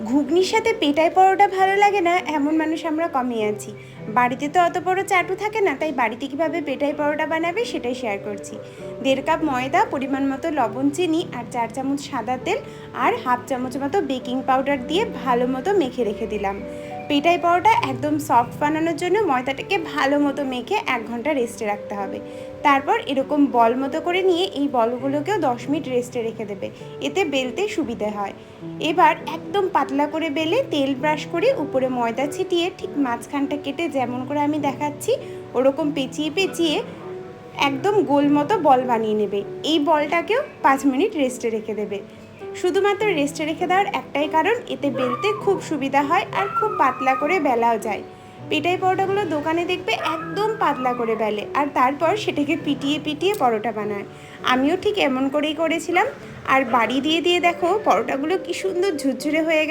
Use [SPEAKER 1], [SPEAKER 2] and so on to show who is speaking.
[SPEAKER 1] ঘুগনির সাথে পেটাই পরোটা ভালো লাগে না এমন মানুষ আমরা কমই আছি। বাড়িতে তো অত বড় চাটু থাকে না, তাই বাড়িতে কীভাবে পেটাই পরোটা বানাবে সেটাই শেয়ার করছি। 1.5 কাপ ময়দা, পরিমাণ মতো লবণ, চিনি আর 4 চামচ সাদা তেল আর হাফ চামচ মতো বেকিং পাউডার দিয়ে ভালো মতো মেখে রেখে দিলাম। পেটাই পরোটা একদম সফট বানানোর জন্য ময়দাটাকে ভালো মতো মেখে 1 ঘন্টা রেস্টে রাখতে হবে। তারপর এরকম বল মতো করে নিয়ে এই বলগুলোকেও 10 মিনিট রেস্টে রেখে দেবে, এতে বেলতে সুবিধে হয়। এবার একদম পাতলা করে বেলে তেল ব্রাশ করে উপরে ময়দা ছিটিয়ে ঠিক মাঝখানটা কেটে যেমন করে আমি দেখাচ্ছি ওরকম পেঁচিয়ে পেঁচিয়ে একদম গোল মতো বল বানিয়ে নেবে। এই বলটাকেও 5 মিনিট রেস্টে রেখে দেবে। শুধুমাত্র রেস্টে রেখে দেওয়ার একটাই কারণ, এতে বেলতে খুব সুবিধা হয় আর খুব পাতলা করে বেলাও যায়। পেটাই পরোটাগুলো দোকানে দেখবে একদম পাতলা করে বেলে আর তারপর সেটাকে পিটিয়ে পিটিয়ে পরোটা বানায়। আমিও ঠিক এমন করেই করেছিলাম। আর বাড়ি দিয়ে দিয়ে দেখো পরোটাগুলো কি সুন্দর ঝুরঝুরে হয়ে গেছে।